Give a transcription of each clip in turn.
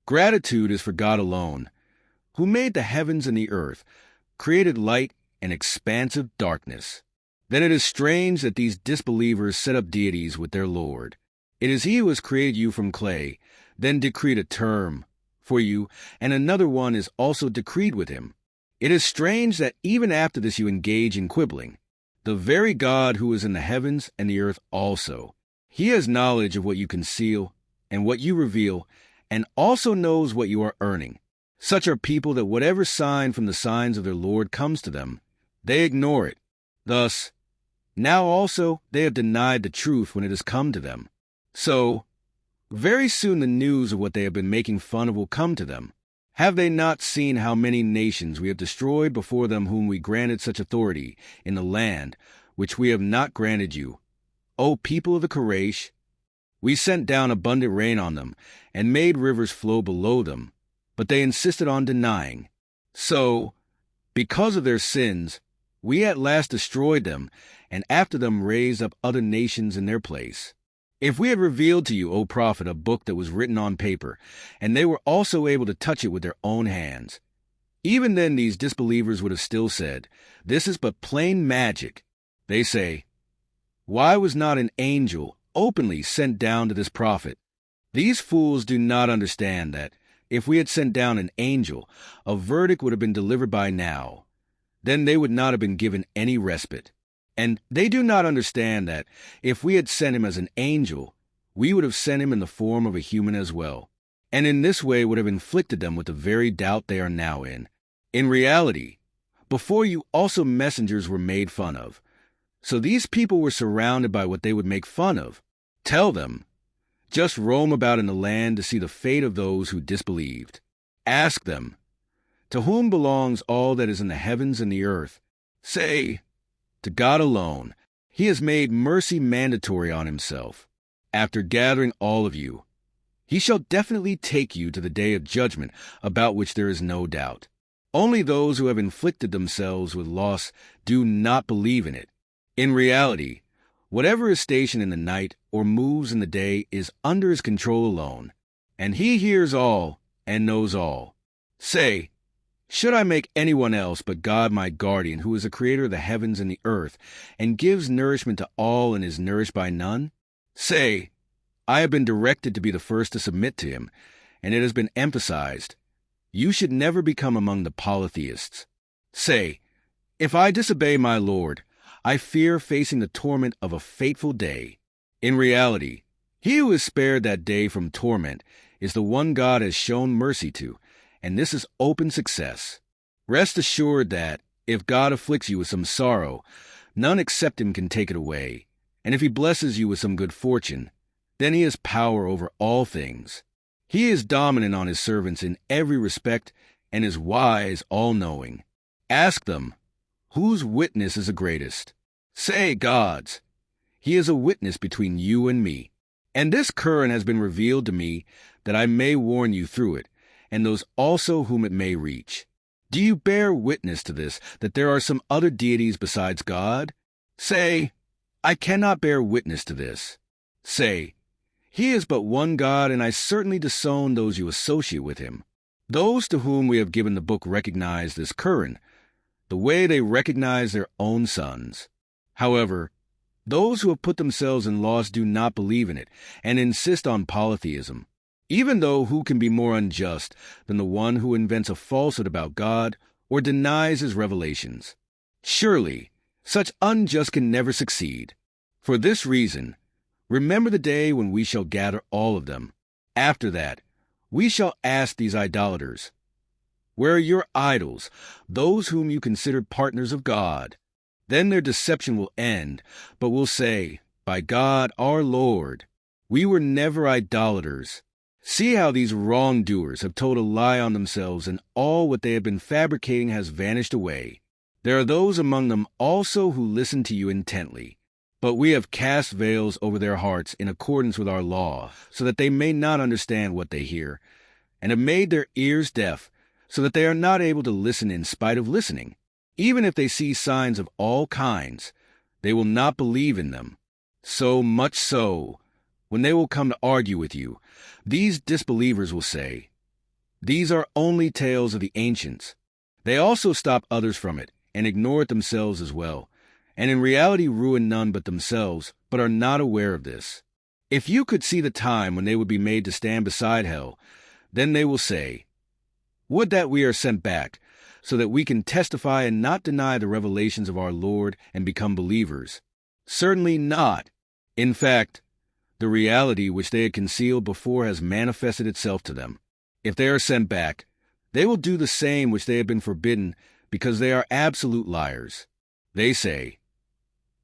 Gratitude is for God alone, who made the heavens and the earth, created light and expansive darkness. Then it is strange that these disbelievers set up deities with their Lord. It is He who has created you from clay, then decreed a term for you, and another one is also decreed with Him. It is strange that even after this you engage in quibbling. The very God who is in the heavens and the earth also. He has knowledge of what you conceal and what you reveal, and also knows what you are earning. Such are people that whatever sign from the signs of their Lord comes to them, they ignore it. Thus, now also they have denied the truth when it has come to them. So, very soon the news of what they have been making fun of will come to them. Have they not seen how many nations we have destroyed before them whom we granted such authority in the land which we have not granted you, O people of the Quraysh? We sent down abundant rain on them and made rivers flow below them, but they insisted on denying. So, because of their sins, we at last destroyed them, and after them raised up other nations in their place. If we had revealed to you, O prophet, a book that was written on paper, and they were also able to touch it with their own hands, even then these disbelievers would have still said, "This is but plain magic." They say, "Why was not an angel openly sent down to this prophet?" These fools do not understand that, if we had sent down an angel, a verdict would have been delivered by now. Then they would not have been given any respite. And they do not understand that, if we had sent him as an angel, we would have sent him in the form of a human as well, and in this way would have inflicted them with the very doubt they are now in. In reality, before you also messengers were made fun of. So these people were surrounded by what they would make fun of. Tell them, just roam about in the land to see the fate of those who disbelieved. Ask them, to whom belongs all that is in the heavens and the earth? Say, to God alone. He has made mercy mandatory on Himself. After gathering all of you, He shall definitely take you to the day of judgment, about which there is no doubt. Only those who have inflicted themselves with loss do not believe in it. In reality, whatever is stationed in the night or moves in the day is under His control alone, and He hears all and knows all. Say, should I make anyone else but God my guardian, who is the creator of the heavens and the earth, and gives nourishment to all and is nourished by none? Say, I have been directed to be the first to submit to Him, and it has been emphasized, you should never become among the polytheists. Say, if I disobey my Lord, I fear facing the torment of a fateful day. In reality, He who is spared that day from torment is the one God has shown mercy to, and this is open success. Rest assured that, if God afflicts you with some sorrow, none except Him can take it away, and if He blesses you with some good fortune, then He has power over all things. He is dominant on His servants in every respect, and is wise, all-knowing. Ask them, whose witness is the greatest? Say, God's. He is a witness between you and me. And this Quran has been revealed to me, that I may warn you through it, and those also whom it may reach. Do you bear witness to this, that there are some other deities besides God? Say, I cannot bear witness to this. Say, He is but one God, and I certainly disown those you associate with Him. Those to whom we have given the book recognize this Quran, the way they recognize their own sons. However, those who have put themselves in loss do not believe in it, and insist on polytheism. Even though who can be more unjust than the one who invents a falsehood about God or denies His revelations? Surely, such unjust can never succeed. For this reason, remember the day when we shall gather all of them. After that, we shall ask these idolaters, where are your idols, those whom you considered partners of God? Then their deception will end, but will say, by God our Lord, we were never idolaters. See how these wrongdoers have told a lie on themselves, and all what they have been fabricating has vanished away. There are those among them also who listen to you intently. But we have cast veils over their hearts in accordance with our law, so that they may not understand what they hear, and have made their ears deaf, so that they are not able to listen in spite of listening. Even if they see signs of all kinds, they will not believe in them. So much so, when they will come to argue with you, these disbelievers will say, These are only tales of the ancients. They also stop others from it and ignore it themselves as well, and in reality ruin none but themselves, but are not aware of this. If you could see the time when they would be made to stand beside hell, then they will say, "Would that we are sent back, so that we can testify and not deny the revelations of our Lord and become believers." Certainly not. In fact, the reality which they had concealed before has manifested itself to them. If they are sent back, they will do the same which they have been forbidden, because they are absolute liars. They say,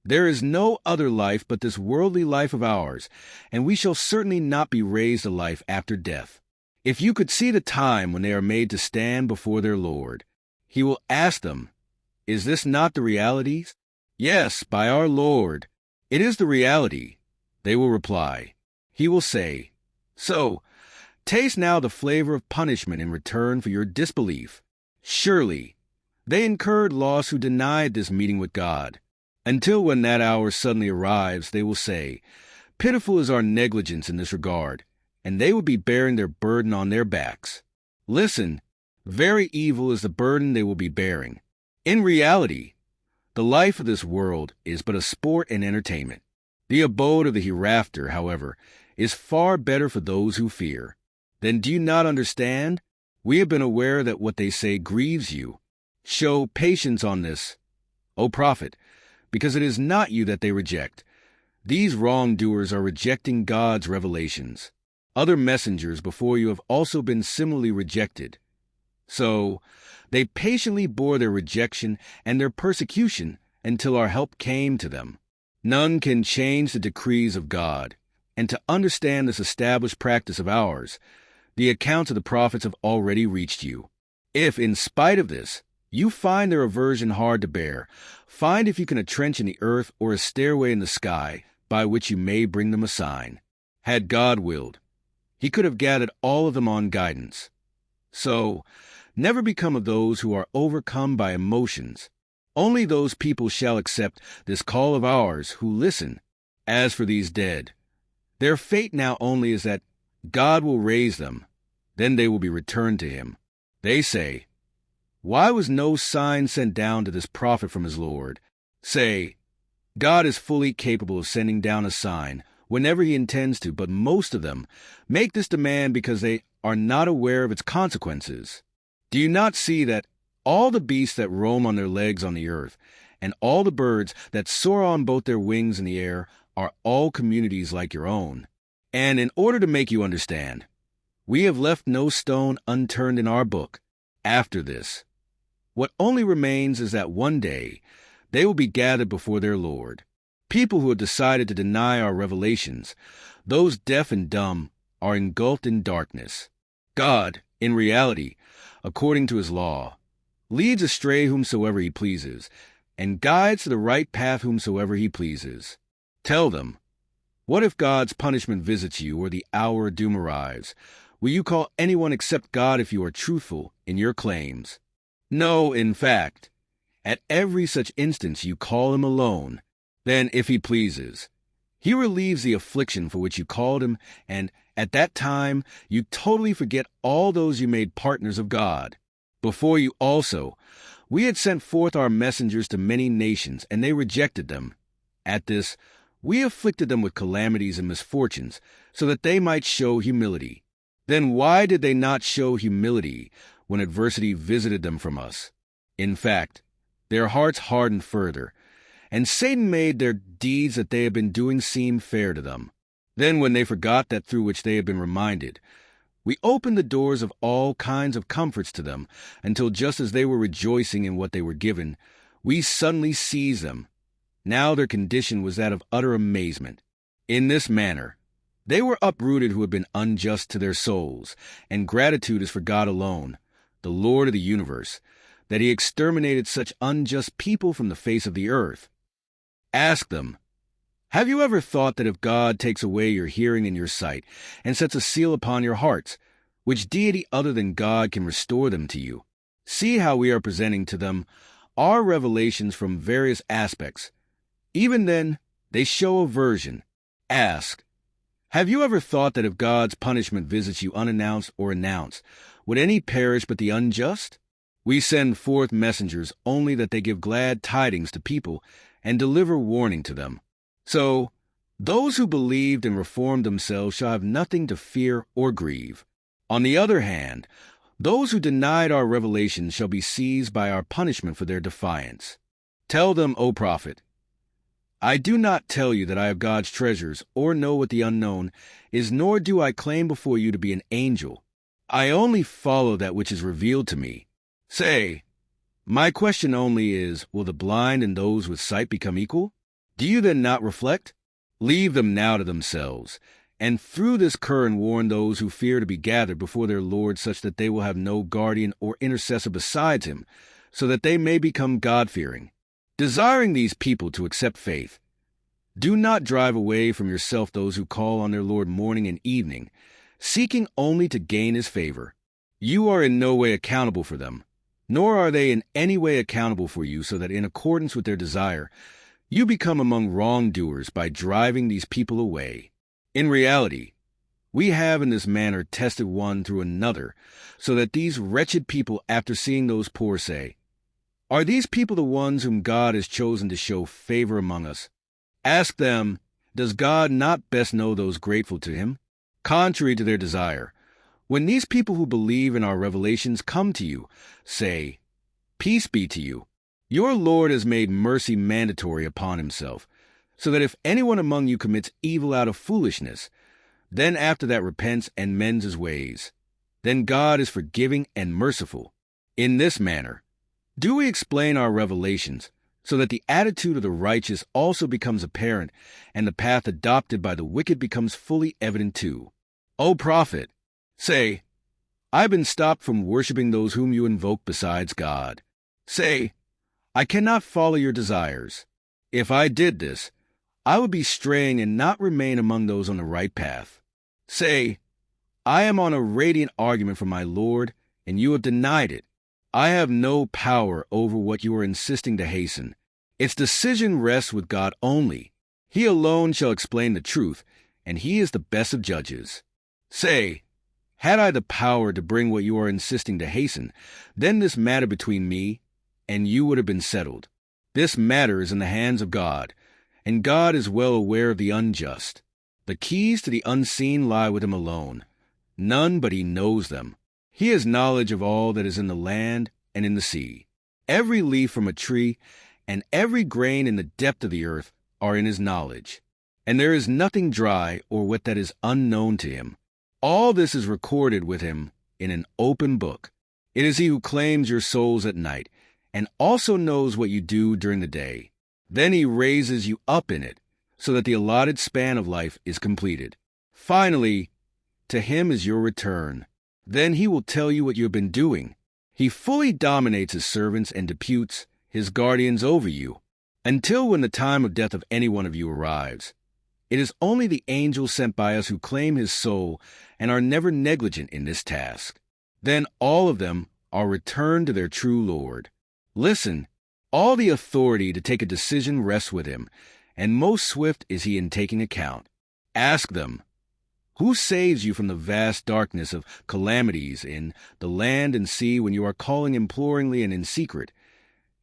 "There is no other life but this worldly life of ours, and we shall certainly not be raised to life after death." If you could see the time when they are made to stand before their Lord, he will ask them, "Is this not the reality?" "Yes, by our Lord, it is the reality," they will reply. He will say, "So, taste now the flavor of punishment in return for your disbelief." Surely, they incurred loss who denied this meeting with God. Until when that hour suddenly arrives, they will say, "Pitiful is our negligence in this regard," and they will be bearing their burden on their backs. Listen, very evil is the burden they will be bearing. In reality, the life of this world is but a sport and entertainment. The abode of the hereafter, however, is far better for those who fear. Then do you not understand? We have been aware that what they say grieves you. Show patience on this, O Prophet, because it is not you that they reject. These wrongdoers are rejecting God's revelations. Other messengers before you have also been similarly rejected. So they patiently bore their rejection and their persecution until our help came to them. None can change the decrees of God, and to understand this established practice of ours, the accounts of the prophets have already reached you. If, in spite of this, you find their aversion hard to bear, find if you can a trench in the earth or a stairway in the sky by which you may bring them a sign. Had God willed, he could have gathered all of them on guidance. So, never become of those who are overcome by emotions. Only those people shall accept this call of ours who listen. As for these dead, their fate now only is that God will raise them. Then they will be returned to him. They say, "Why was no sign sent down to this prophet from his Lord?" Say, God is fully capable of sending down a sign whenever he intends to, but most of them make this demand because they are not aware of its consequences. Do you not see that all the beasts that roam on their legs on the earth, and all the birds that soar on both their wings in the air, are all communities like your own? And in order to make you understand, we have left no stone unturned in our book. After this, what only remains is that one day they will be gathered before their Lord. People who have decided to deny our revelations, those deaf and dumb, are engulfed in darkness. God, in reality, according to his law, leads astray whomsoever he pleases, and guides to the right path whomsoever he pleases. Tell them, what if God's punishment visits you or the hour of doom arrives? Will you call anyone except God if you are truthful in your claims? No, in fact, at every such instance you call him alone. Then, if he pleases, he relieves the affliction for which you called him, and at that time you totally forget all those you made partners of God. Before you also, we had sent forth our messengers to many nations, and they rejected them. At this, we afflicted them with calamities and misfortunes, so that they might show humility. Then why did they not show humility when adversity visited them from us? In fact, their hearts hardened further, and Satan made their deeds that they had been doing seem fair to them. Then when they forgot that through which they had been reminded, we opened the doors of all kinds of comforts to them, until just as they were rejoicing in what they were given, we suddenly seized them. Now their condition was that of utter amazement. In this manner, they were uprooted who had been unjust to their souls, and gratitude is for God alone, the Lord of the universe, that he exterminated such unjust people from the face of the earth. Ask them, have you ever thought that if God takes away your hearing and your sight, and sets a seal upon your hearts, which deity other than God can restore them to you? See how we are presenting to them our revelations from various aspects. Even then, they show aversion. Ask, Have you ever thought that if God's punishment visits you unannounced or announced, would any perish but the unjust? We send forth messengers only that they give glad tidings to people and deliver warning to them. So, those who believed and reformed themselves shall have nothing to fear or grieve. On the other hand, those who denied our revelation shall be seized by our punishment for their defiance. Tell them, O prophet, I do not tell you that I have God's treasures or know what the unknown is, nor do I claim before you to be an angel. I only follow that which is revealed to me. Say, my question only is, will the blind and those with sight become equal? Do you then not reflect? Leave them now to themselves, and through this current warn those who fear to be gathered before their Lord, such that they will have no guardian or intercessor besides him, so that they may become God-fearing. Desiring these people to accept faith, do not drive away from yourself those who call on their Lord morning and evening, seeking only to gain his favor. You are in no way accountable for them, nor are they in any way accountable for you, so that in accordance with their desire, you become among wrongdoers by driving these people away. In reality, we have in this manner tested one through another, so that these wretched people, after seeing those poor, say, are these people the ones whom God has chosen to show favor among us? Ask them, does God not best know those grateful to him? Contrary to their desire, when these people who believe in our revelations come to you, say, peace be to you. Your Lord has made mercy mandatory upon himself, so that if anyone among you commits evil out of foolishness, then after that repents and mends his ways, then God is forgiving and merciful. In this manner, do we explain our revelations, so that the attitude of the righteous also becomes apparent, and the path adopted by the wicked becomes fully evident too. O prophet, say, I've been stopped from worshiping those whom you invoke besides God. Say, I cannot follow your desires. If I did this, I would be straying and not remain among those on the right path. Say, I am on a radiant argument from my Lord, and you have denied it. I have no power over what you are insisting to hasten. Its decision rests with God only. He alone shall explain the truth, and he is the best of judges. Say, had I the power to bring what you are insisting to hasten, then this matter between me and you would have been settled. This matter is in the hands of God, and God is well aware of the unjust. The keys to the unseen lie with him alone. None but he knows them. He has knowledge of all that is in the land and in the sea. Every leaf from a tree and every grain in the depth of the earth are in his knowledge. And there is nothing dry or wet that is unknown to him. All this is recorded with him in an open book. It is he who claims your souls at night and also knows what you do during the day. Then he raises you up in it, so that the allotted span of life is completed. Finally, to him is your return. Then he will tell you what you have been doing. He fully dominates his servants and deputes his guardians over you, until when the time of death of any one of you arrives. It is only the angels sent by us who claim his soul and are never negligent in this task. Then all of them are returned to their true Lord. Listen, all the authority to take a decision rests with him, and most swift is he in taking account. Ask them, who saves you from the vast darkness of calamities in the land and sea when you are calling imploringly and in secret?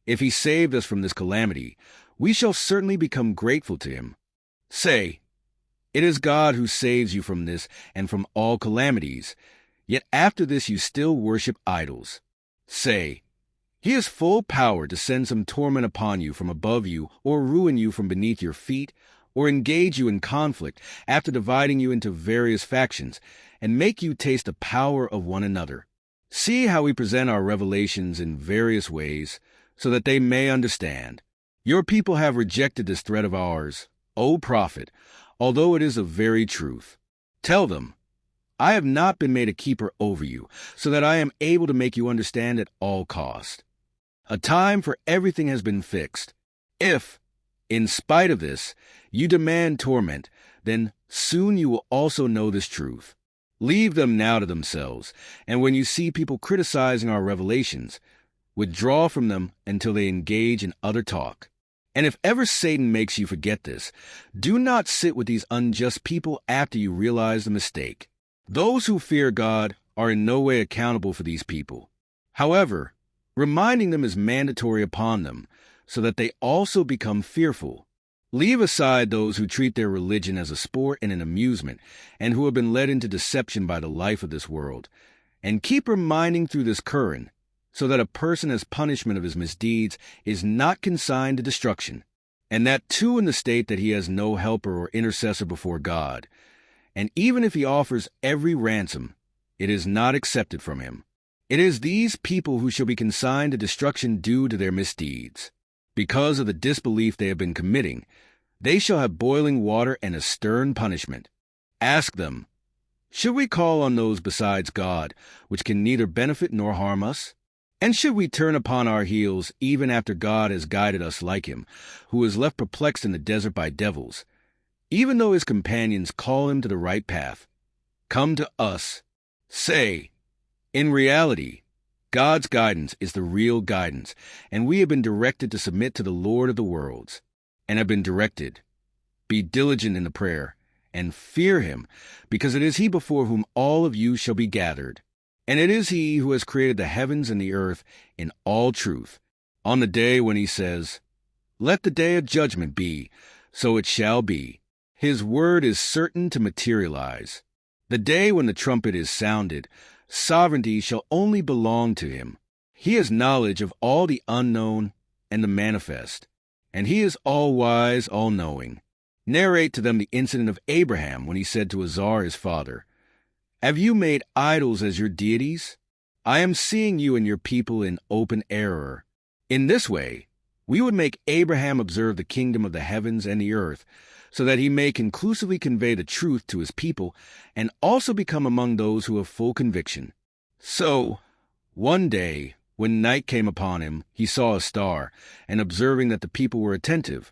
If he saved us from this calamity, we shall certainly become grateful to him. Say, it is God who saves you from this and from all calamities, yet after this you still worship idols. Say, he has full power to send some torment upon you from above you, or ruin you from beneath your feet, or engage you in conflict after dividing you into various factions, and make you taste the power of one another. See how we present our revelations in various ways, so that they may understand. Your people have rejected this threat of ours, O prophet, although it is the very truth. Tell them, I have not been made a keeper over you, so that I am able to make you understand at all cost. A time for everything has been fixed. If, in spite of this, you demand torment, then soon you will also know this truth. Leave them now to themselves, and when you see people criticizing our revelations, withdraw from them until they engage in other talk. And if ever Satan makes you forget this, do not sit with these unjust people after you realize the mistake. Those who fear God are in no way accountable for these people. However, reminding them is mandatory upon them, so that they also become fearful. Leave aside those who treat their religion as a sport and an amusement, and who have been led into deception by the life of this world, and keep reminding through this current, so that a person as punishment of his misdeeds is not consigned to destruction, and that too in the state that he has no helper or intercessor before God. And even if he offers every ransom, it is not accepted from him. It is these people who shall be consigned to destruction due to their misdeeds. Because of the disbelief they have been committing, they shall have boiling water and a stern punishment. Ask them, should we call on those besides God, which can neither benefit nor harm us? And should we turn upon our heels even after God has guided us like him, who is left perplexed in the desert by devils, even though his companions call him to the right path? Come to us. Say, in reality, God's guidance is the real guidance, and we have been directed to submit to the Lord of the worlds, and have been directed. Be diligent in the prayer, and fear him, because it is he before whom all of you shall be gathered. And it is he who has created the heavens and the earth in all truth, on the day when he says, let the day of judgment be, so it shall be. His word is certain to materialize. The day when the trumpet is sounded, sovereignty shall only belong to him. He has knowledge of all the unknown and the manifest, and he is all-wise, all-knowing. Narrate to them the incident of Abraham when he said to Azar his father, have you made idols as your deities? I am seeing you and your people in open error. In this way, we would make Abraham observe the kingdom of the heavens and the earth, so that he may conclusively convey the truth to his people and also become among those who have full conviction. So, one day, when night came upon him, he saw a star, and observing that the people were attentive,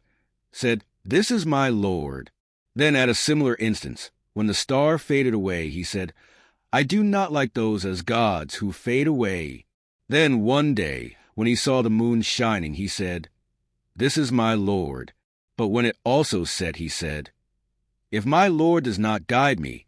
said, this is my Lord. Then at a similar instance, when the star faded away, he said, I do not like those as gods who fade away. Then one day, when he saw the moon shining, he said, this is my Lord. But when it also set, he said, if my Lord does not guide me,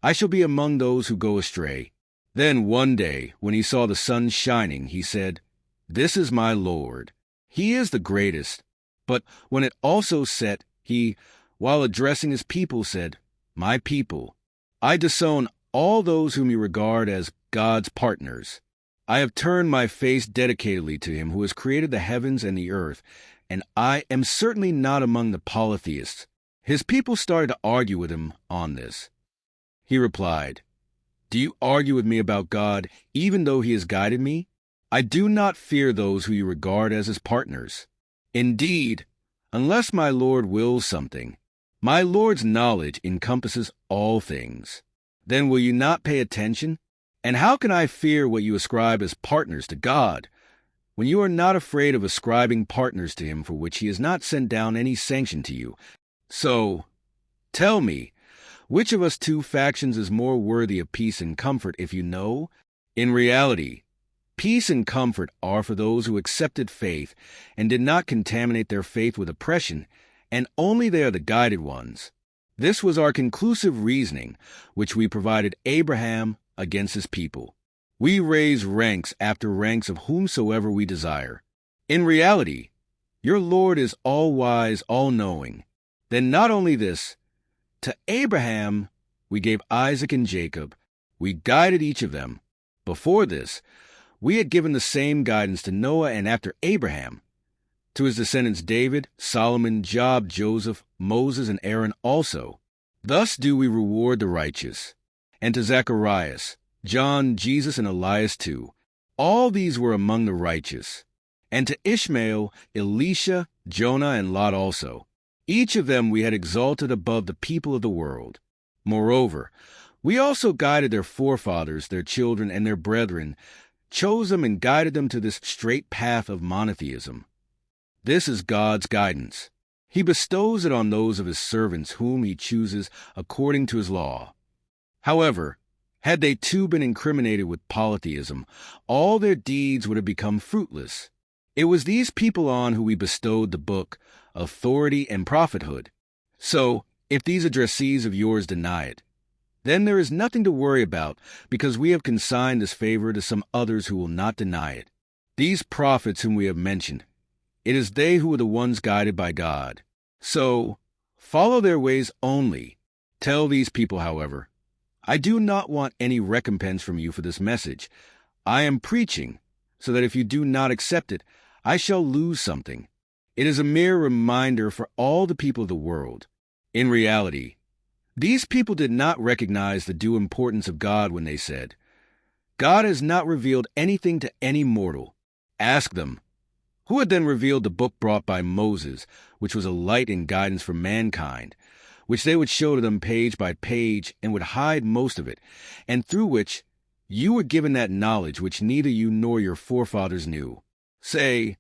I shall be among those who go astray. Then one day, when he saw the sun shining, he said, this is my Lord. He is the greatest. But when it also set, he, while addressing his people, said, my people, I disown all those whom you regard as God's partners. I have turned my face dedicatedly to him who has created the heavens and the earth, and I am certainly not among the polytheists. His people started to argue with him on this. He replied, do you argue with me about God even though he has guided me? I do not fear those who you regard as his partners. Indeed, unless my Lord wills something, my Lord's knowledge encompasses all things. Then will you not pay attention? And how can I fear what you ascribe as partners to God, when you are not afraid of ascribing partners to him for which he has not sent down any sanction to you? So, tell me, which of us two factions is more worthy of peace and comfort if you know? In reality, peace and comfort are for those who accepted faith and did not contaminate their faith with oppression, and only they are the guided ones. This was our conclusive reasoning, which we provided Abraham against his people. We raise ranks after ranks of whomsoever we desire. In reality, your Lord is all-wise, all-knowing. Then not only this, to Abraham we gave Isaac and Jacob. We guided each of them. Before this, we had given the same guidance to Noah and after Abraham, to his descendants David, Solomon, Job, Joseph, Moses, and Aaron also. Thus do we reward the righteous. And to Zacharias, John, Jesus, and Elias too. All these were among the righteous. And to Ishmael, Elisha, Jonah, and Lot also. Each of them we had exalted above the people of the world. Moreover, we also guided their forefathers, their children, and their brethren, chose them and guided them to this straight path of monotheism. This is God's guidance. He bestows it on those of his servants whom he chooses according to his law. However, had they too been incriminated with polytheism, all their deeds would have become fruitless. It was these people on who we bestowed the book, authority, and prophethood. So, if these addressees of yours deny it, then there is nothing to worry about, because we have consigned this favor to some others who will not deny it. These prophets whom we have mentioned, it is they who are the ones guided by God. So, follow their ways only. Tell these people, however, I do not want any recompense from you for this message. I am preaching, so that if you do not accept it, I shall lose something. It is a mere reminder for all the people of the world. In reality, these people did not recognize the due importance of God when they said, God has not revealed anything to any mortal. Ask them, who had then revealed the book brought by Moses, which was a light and guidance for mankind, which they would show to them page by page and would hide most of it, and through which you were given that knowledge which neither you nor your forefathers knew. Say,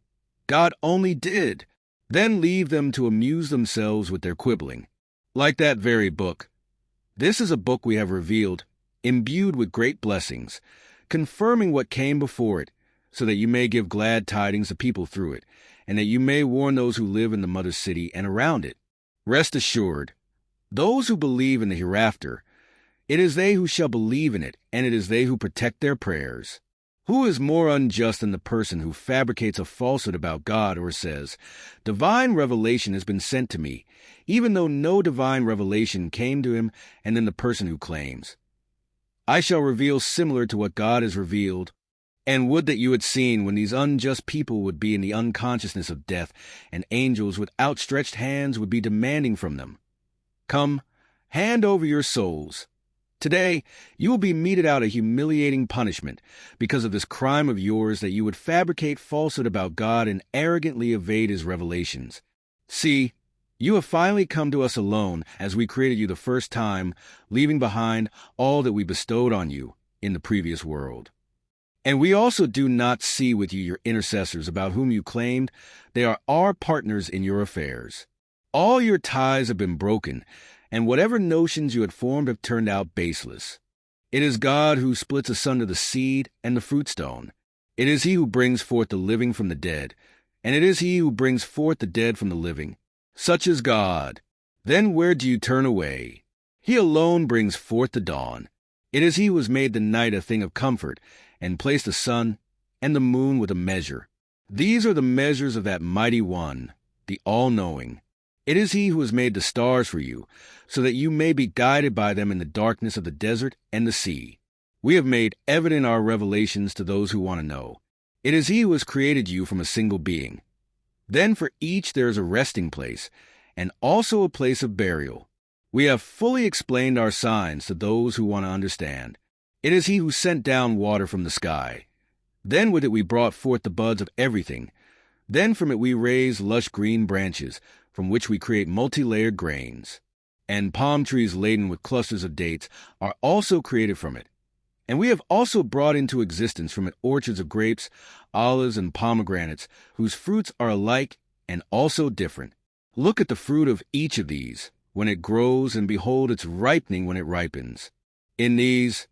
God only did. Then leave them to amuse themselves with their quibbling. Like that very book. This is a book we have revealed, imbued with great blessings, confirming what came before it, so that you may give glad tidings to people through it, and that you may warn those who live in the mother city and around it. Rest assured, those who believe in the hereafter, it is they who shall believe in it, and it is they who protect their prayers. Who is more unjust than the person who fabricates a falsehood about God or says, divine revelation has been sent to me, even though no divine revelation came to him, and then the person who claims, I shall reveal similar to what God has revealed, and would that you had seen when these unjust people would be in the unconsciousness of death, and angels with outstretched hands would be demanding from them, come, hand over your souls. Today, you will be meted out a humiliating punishment because of this crime of yours that you would fabricate falsehood about God and arrogantly evade his revelations. See, you have finally come to us alone as we created you the first time, leaving behind all that we bestowed on you in the previous world. And we also do not see with you your intercessors about whom you claimed they are our partners in your affairs. All your ties have been broken, and whatever notions you had formed have turned out baseless. It is God who splits asunder the seed and the fruit stone. It is he who brings forth the living from the dead, and it is he who brings forth the dead from the living. Such is God. Then where do you turn away? He alone brings forth the dawn. It is he who has made the night a thing of comfort, and placed the sun and the moon with a measure. These are the measures of that mighty one, the all-knowing. It is he who has made the stars for you, so that you may be guided by them in the darkness of the desert and the sea. We have made evident our revelations to those who want to know. It is he who has created you from a single being. Then for each there is a resting place, and also a place of burial. We have fully explained our signs to those who want to understand. It is he who sent down water from the sky. Then with it we brought forth the buds of everything. Then from it we raise lush green branches, from which we create multi-layered grains. And palm trees laden with clusters of dates are also created from it. And we have also brought into existence from it orchards of grapes, olives, and pomegranates, whose fruits are alike and also different. Look at the fruit of each of these, when it grows, and behold its ripening when it ripens. In these,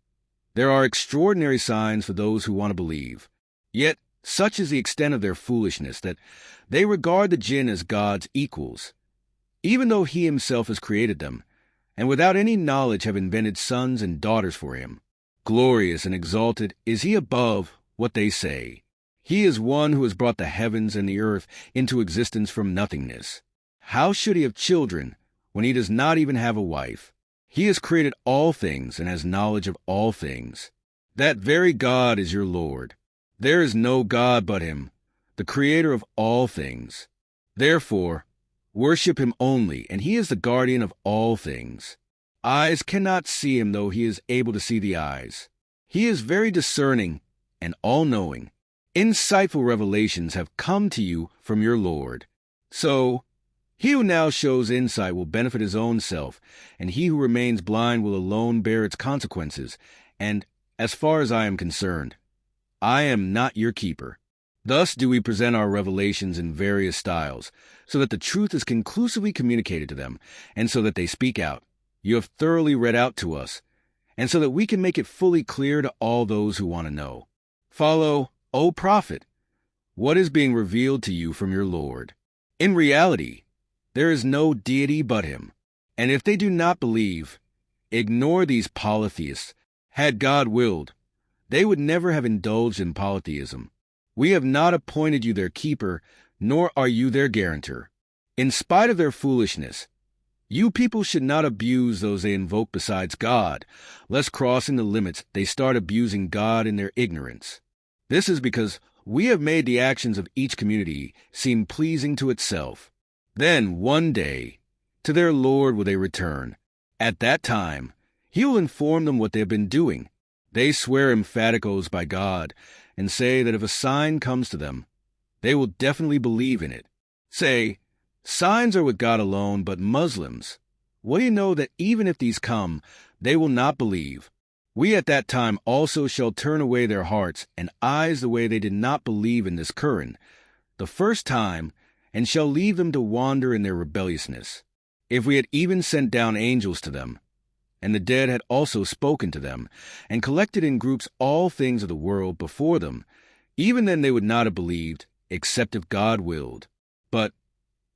there are extraordinary signs for those who want to believe. Yet, such is the extent of their foolishness that they regard the jinn as God's equals, even though he himself has created them, and without any knowledge have invented sons and daughters for him. Glorious and exalted is he above what they say. He is one who has brought the heavens and the earth into existence from nothingness. How should he have children when he does not even have a wife? He has created all things and has knowledge of all things. That very God is your Lord. There is no God but him, the creator of all things. Therefore, worship him only, and he is the guardian of all things. Eyes cannot see him, though he is able to see the eyes. He is very discerning and all-knowing. Insightful revelations have come to you from your Lord. So, he who now shows insight will benefit his own self, and he who remains blind will alone bear its consequences, and, as far as I am concerned, I am not your keeper. Thus do we present our revelations in various styles, so that the truth is conclusively communicated to them, and so that they speak out. You have thoroughly read out to us, and so that we can make it fully clear to all those who want to know. Follow, O Prophet, what is being revealed to you from your Lord. In reality, there is no deity but him. And if they do not believe, ignore these polytheists. Had God willed, they would never have indulged in polytheism. We have not appointed you their keeper, nor are you their guarantor. In spite of their foolishness, you people should not abuse those they invoke besides God, lest crossing the limits they start abusing God in their ignorance. This is because we have made the actions of each community seem pleasing to itself. Then, one day, to their Lord will they return. At that time, he will inform them what they have been doing. They swear emphatic oaths by God and say that if a sign comes to them, they will definitely believe in it. Say, signs are with God alone, but Muslims, what do you know that even if these come, they will not believe? We at that time also shall turn away their hearts and eyes the way they did not believe in this Quran, the first time, and shall leave them to wander in their rebelliousness. If we had even sent down angels to them, and the dead had also spoken to them, and collected in groups all things of the world before them, even then they would not have believed, except if God willed. But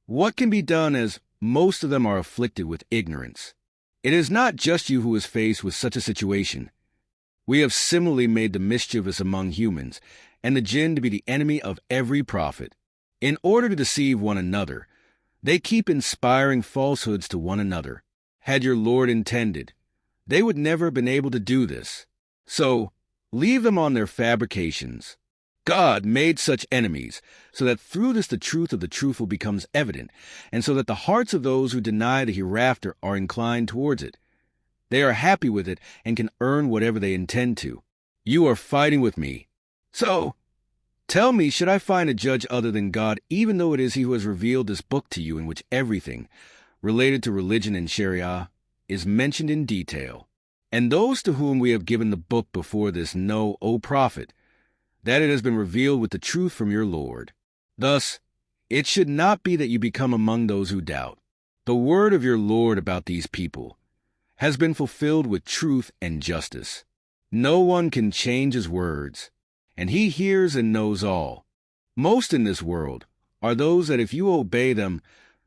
what can be done, as most of them are afflicted with ignorance? It is not just you who is faced with such a situation. We have similarly made the mischievous among humans, and the jinn to be the enemy of every prophet. In order to deceive one another, they keep inspiring falsehoods to one another. Had your Lord intended, they would never have been able to do this. So, leave them on their fabrications. God made such enemies, so that through this the truth of the truthful becomes evident, and so that the hearts of those who deny the hereafter are inclined towards it. They are happy with it and can earn whatever they intend to. You are fighting with me. So, tell me, should I find a judge other than God, even though it is he who has revealed this book to you, in which everything related to religion and Sharia is mentioned in detail? And those to whom we have given the book before this know, O Prophet, that it has been revealed with the truth from your Lord. Thus, it should not be that you become among those who doubt. The word of your Lord about these people has been fulfilled with truth and justice. No one can change his words, and he hears and knows all. Most in this world are those that if you obey them,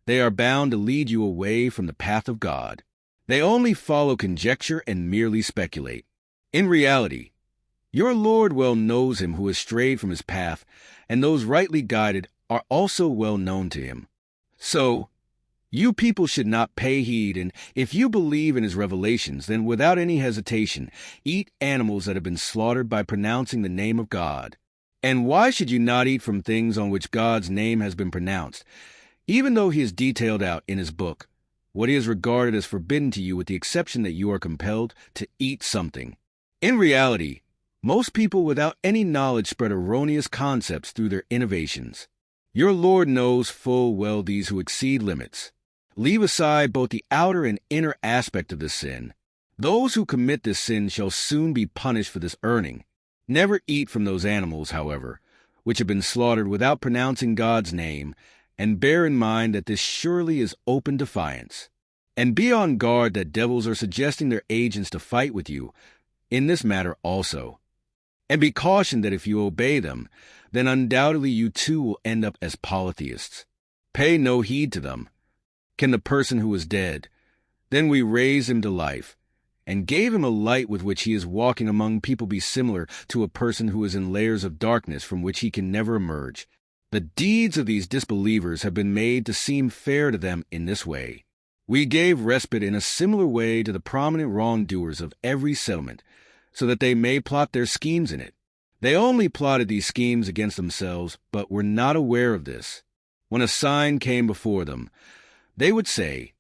they are bound to lead you away from the path of God. They only follow conjecture and merely speculate. In reality, your Lord well knows him who has strayed from his path, and those rightly guided are also well known to him. So, you people should not pay heed, and if you believe in his revelations, then without any hesitation, eat animals that have been slaughtered by pronouncing the name of God. And why should you not eat from things on which God's name has been pronounced, even though he has detailed out in his book what he has regarded as forbidden to you, with the exception that you are compelled to eat something? In reality, most people without any knowledge spread erroneous concepts through their innovations. Your Lord knows full well these who exceed limits. Leave aside both the outer and inner aspect of this sin. Those who commit this sin shall soon be punished for this earning. Never eat from those animals, however, which have been slaughtered without pronouncing God's name, and bear in mind that this surely is open defiance. And be on guard that devils are suggesting their agents to fight with you in this matter also. And be cautioned that if you obey them, then undoubtedly you too will end up as polytheists. Pay no heed to them. Can the person who is dead, then we raised him to life, and gave him a light with which he is walking among people, be similar to a person who is in layers of darkness from which he can never emerge? The deeds of these disbelievers have been made to seem fair to them in this way. We gave respite in a similar way to the prominent wrongdoers of every settlement, so that they may plot their schemes in it. They only plotted these schemes against themselves, but were not aware of this. When a sign came before them, they would say,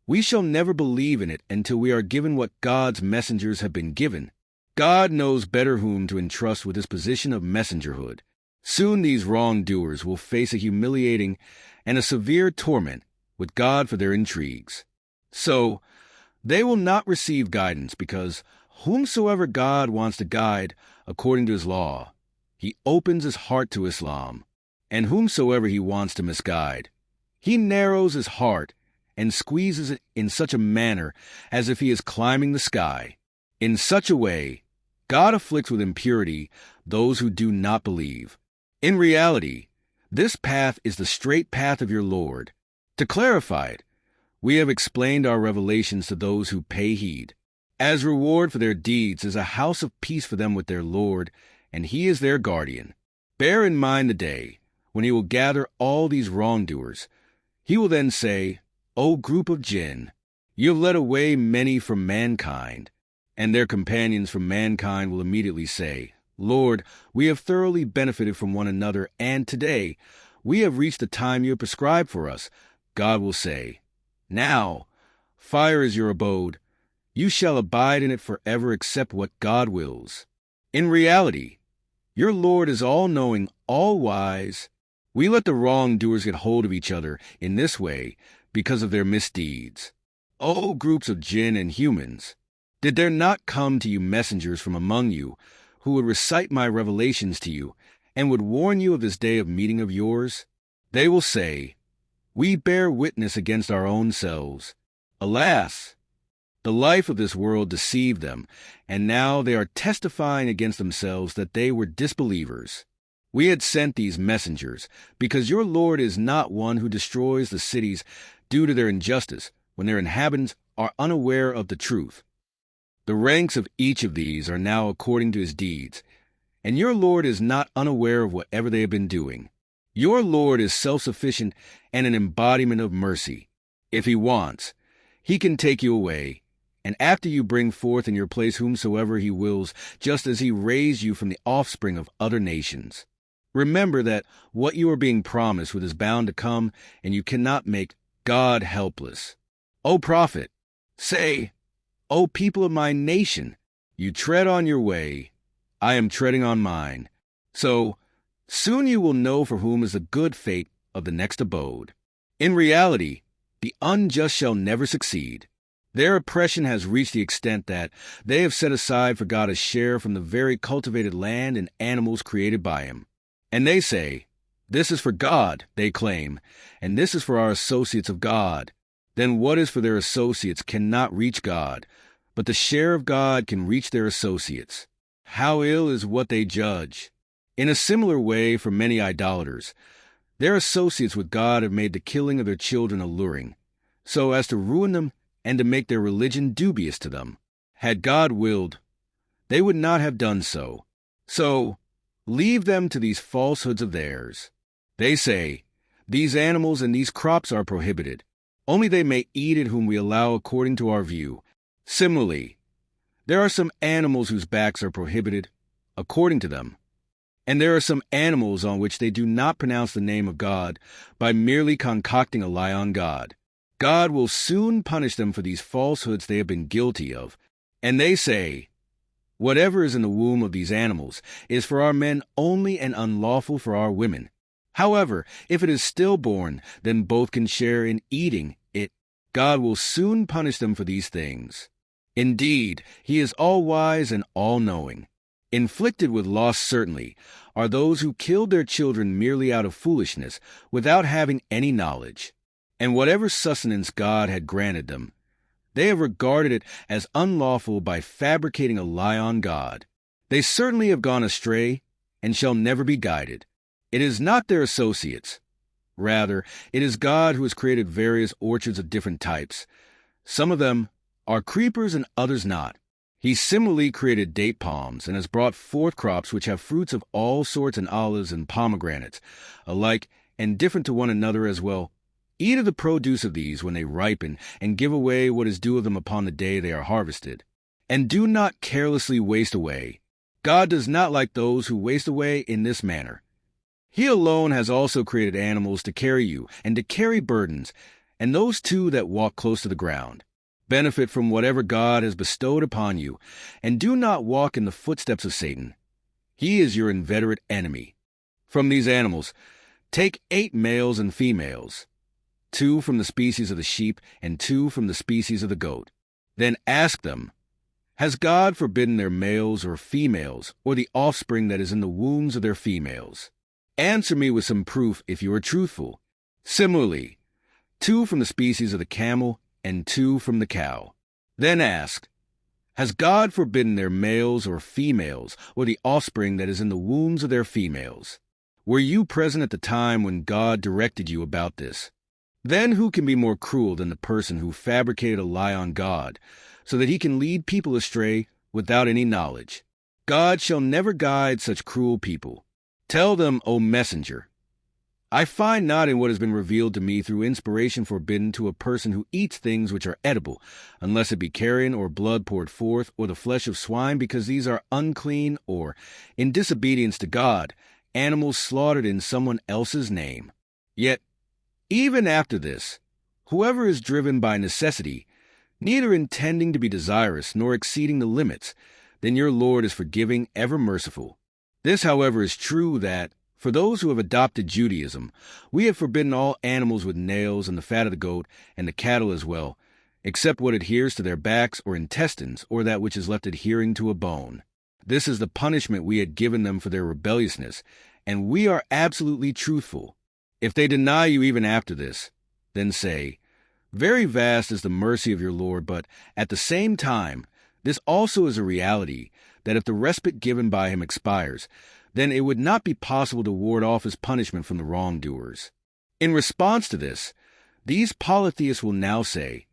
"We shall never believe in it until we are given what God's messengers have been given." God knows better whom to entrust with his position of messengerhood. Soon these wrongdoers will face a humiliating and a severe torment with God for their intrigues. So, they will not receive guidance, because whomsoever God wants to guide according to his law, he opens his heart to Islam, and whomsoever he wants to misguide, he narrows his heart and squeezes it in such a manner as if he is climbing the sky. In such a way, God afflicts with impurity those who do not believe. In reality, this path is the straight path of your Lord. To clarify it, we have explained our revelations to those who pay heed. As reward for their deeds is a house of peace for them with their Lord, and he is their guardian. Bear in mind the day when he will gather all these wrongdoers. He will then say, O group of jinn, you have led away many from mankind. And their companions from mankind will immediately say, Lord, we have thoroughly benefited from one another, and today we have reached the time you have prescribed for us. God will say, Now, fire is your abode. You shall abide in it forever except what God wills. In reality, your Lord is all-knowing, all-wise. We let the wrongdoers get hold of each other in this way because of their misdeeds. O groups of jinn and humans, did there not come to you messengers from among you who would recite my revelations to you and would warn you of this day of meeting of yours? They will say, We bear witness against our own selves. Alas! The life of this world deceived them, and now they are testifying against themselves that they were disbelievers. We had sent these messengers because your Lord is not one who destroys the cities due to their injustice when their inhabitants are unaware of the truth. The ranks of each of these are now according to his deeds, and your Lord is not unaware of whatever they have been doing. Your Lord is self-sufficient and an embodiment of mercy. If he wants, he can take you away, and after you bring forth in your place whomsoever he wills, just as he raised you from the offspring of other nations. Remember that what you are being promised with is bound to come, and you cannot make God helpless. O prophet, say, O people of my nation, you tread on your way, I am treading on mine. So, soon you will know for whom is the good fate of the next abode. In reality, the unjust shall never succeed. Their oppression has reached the extent that they have set aside for God a share from the very cultivated land and animals created by him. And they say, This is for God, they claim, and this is for our associates of God. Then what is for their associates cannot reach God, but the share of God can reach their associates. How ill is what they judge. In a similar way for many idolaters, their associates with God have made the killing of their children alluring, so as to ruin them and to make their religion dubious to them. Had God willed, they would not have done so. So, leave them to these falsehoods of theirs. They say, These animals and these crops are prohibited. Only they may eat it whom we allow according to our view. Similarly, there are some animals whose backs are prohibited, according to them. And there are some animals on which they do not pronounce the name of God by merely concocting a lie on God. God will soon punish them for these falsehoods they have been guilty of. And they say, Whatever is in the womb of these animals is for our men only and unlawful for our women. However, if it is stillborn, then both can share in eating it. God will soon punish them for these things. Indeed, he is all-wise and all-knowing. Inflicted with loss certainly are those who killed their children merely out of foolishness, without having any knowledge. And whatever sustenance God had granted them, they have regarded it as unlawful by fabricating a lie on God. They certainly have gone astray, and shall never be guided. It is not their associates. Rather, it is God who has created various orchards of different types. Some of them are creepers and others not. He similarly created date palms and has brought forth crops which have fruits of all sorts and olives and pomegranates, alike and different to one another as well. Eat of the produce of these when they ripen, and give away what is due of them upon the day they are harvested. And do not carelessly waste away. God does not like those who waste away in this manner. He alone has also created animals to carry you and to carry burdens, and those too that walk close to the ground. Benefit from whatever God has bestowed upon you, and do not walk in the footsteps of Satan. He is your inveterate enemy. From these animals, take 8 males and females, 2 from the species of the sheep and 2 from the species of the goat. Then ask them, Has God forbidden their males or females, or the offspring that is in the wombs of their females? Answer me with some proof if you are truthful. Similarly, 2 from the species of the camel and 2 from the cow. Then ask, Has God forbidden their males or females, or the offspring that is in the wombs of their females? Were you present at the time when God directed you about this? Then who can be more cruel than the person who fabricated a lie on God, so that he can lead people astray without any knowledge? God shall never guide such cruel people. Tell them, O messenger, I find not in what has been revealed to me through inspiration forbidden to a person who eats things which are edible, unless it be carrion or blood poured forth, or the flesh of swine, because these are unclean, or, in disobedience to God, animals slaughtered in someone else's name. Yet, even after this, whoever is driven by necessity, neither intending to be desirous nor exceeding the limits, then your Lord is forgiving, ever merciful. This, however, is true that, for those who have adopted Judaism, we have forbidden all animals with nails and the fat of the goat and the cattle as well, except what adheres to their backs or intestines, or that which is left adhering to a bone. This is the punishment we had given them for their rebelliousness, and we are absolutely truthful. If they deny you even after this, then say, very vast is the mercy of your Lord, but at the same time, this also is a reality, that if the respite given by him expires, then it would not be possible to ward off his punishment from the wrongdoers. In response to this, these polytheists will now say,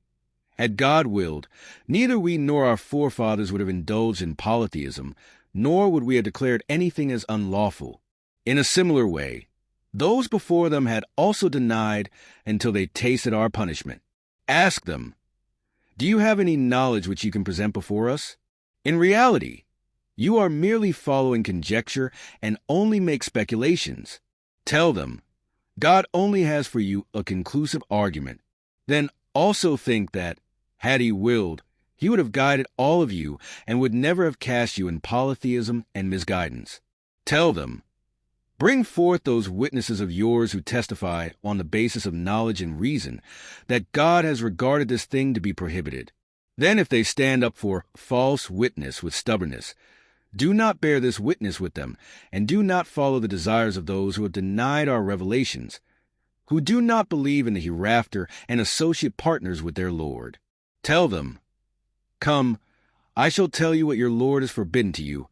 had God willed, neither we nor our forefathers would have indulged in polytheism, nor would we have declared anything as unlawful. In a similar way, those before them had also denied until they tasted our punishment. Ask them, do you have any knowledge which you can present before us? In reality, you are merely following conjecture and only make speculations. Tell them, God only has for you a conclusive argument. Then also think that, had he willed, he would have guided all of you and would never have cast you in polytheism and misguidance. Tell them, bring forth those witnesses of yours who testify on the basis of knowledge and reason that God has regarded this thing to be prohibited. Then if they stand up for false witness with stubbornness, do not bear this witness with them, and do not follow the desires of those who have denied our revelations, who do not believe in the hereafter and associate partners with their Lord. Tell them, come, I shall tell you what your Lord has forbidden to you.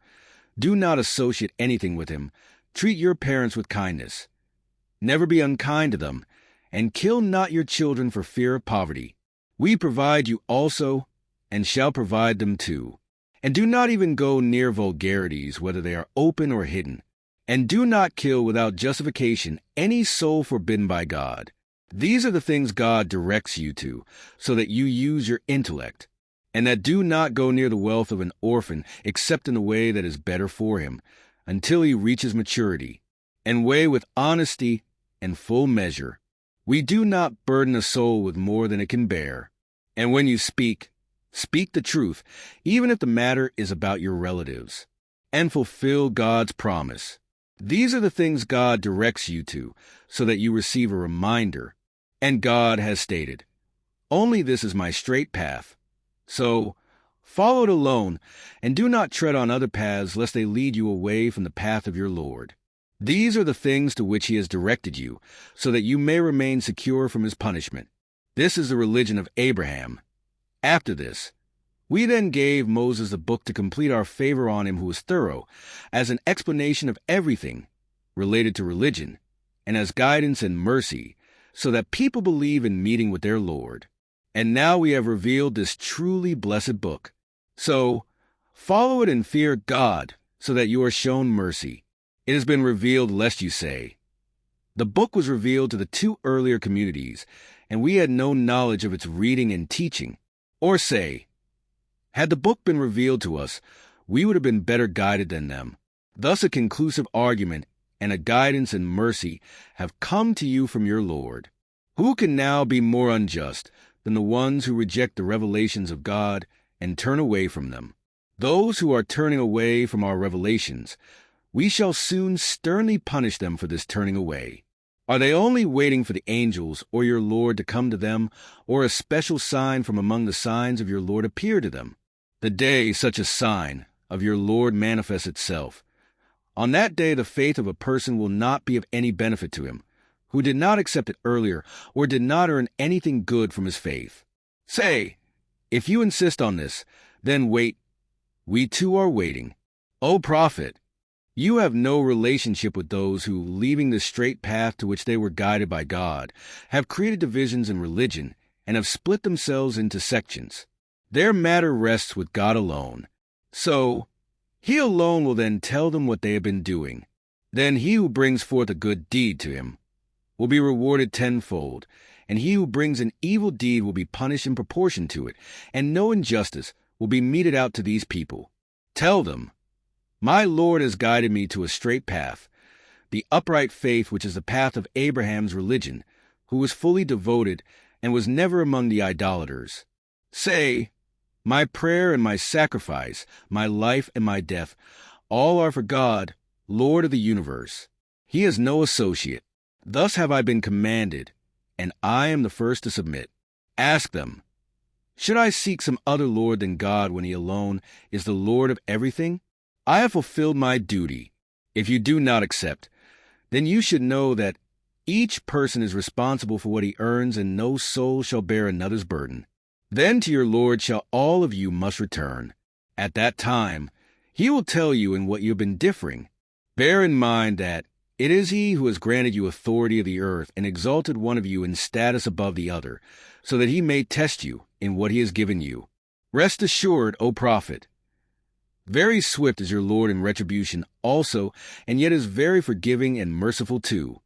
Do not associate anything with him. Treat your parents with kindness. Never be unkind to them, and kill not your children for fear of poverty. We provide you also, and shall provide them too. And do not even go near vulgarities, whether they are open or hidden. And do not kill without justification any soul forbidden by God. These are the things God directs you to, so that you use your intellect. And that do not go near the wealth of an orphan, except in the way that is better for him, until he reaches maturity. And weigh with honesty and full measure. We do not burden a soul with more than it can bear. And when you speak the truth, even if the matter is about your relatives, and fulfill God's promise. These are the things God directs you to, so that you receive a reminder. And God has stated, only this is my straight path. So, follow it alone, and do not tread on other paths, lest they lead you away from the path of your Lord. These are the things to which he has directed you, so that you may remain secure from his punishment. This is the religion of Abraham. After this, we then gave Moses the book to complete our favor on him who was thorough, as an explanation of everything related to religion, and as guidance and mercy, so that people believe in meeting with their Lord. And now we have revealed this truly blessed book. So, follow it and fear God, so that you are shown mercy. It has been revealed lest you say, the book was revealed to the two earlier communities, and we had no knowledge of its reading and teaching. Or say, had the book been revealed to us, we would have been better guided than them. Thus a conclusive argument and a guidance and mercy have come to you from your Lord. Who can now be more unjust than the ones who reject the revelations of God and turn away from them? Those who are turning away from our revelations, we shall soon sternly punish them for this turning away. Are they only waiting for the angels or your Lord to come to them, or a special sign from among the signs of your Lord appear to them? The day such a sign of your Lord manifests itself. On that day the faith of a person will not be of any benefit to him, who did not accept it earlier, or did not earn anything good from his faith. Say, if you insist on this, then wait. We too are waiting. O prophet, You have no relationship with those who, leaving the straight path to which they were guided by God, have created divisions in religion and have split themselves into sections. Their matter rests with God alone. So, He alone will then tell them what they have been doing. Then he who brings forth a good deed to Him will be rewarded tenfold, and he who brings an evil deed will be punished in proportion to it, and no injustice will be meted out to these people. Tell them, my Lord has guided me to a straight path, the upright faith which is the path of Abraham's religion, who was fully devoted and was never among the idolaters. Say, my prayer and my sacrifice, my life and my death, all are for God, Lord of the universe. He has no associate. Thus have I been commanded, and I am the first to submit. Ask them, should I seek some other Lord than God when He alone is the Lord of everything? I have fulfilled my duty. If you do not accept, then you should know that each person is responsible for what he earns, and no soul shall bear another's burden. Then to your Lord shall all of you must return. At that time, He will tell you in what you have been differing. Bear in mind that it is He who has granted you authority of the earth and exalted one of you in status above the other, so that He may test you in what He has given you. Rest assured, O prophet, very swift is your Lord in retribution also, and yet is very forgiving and merciful too.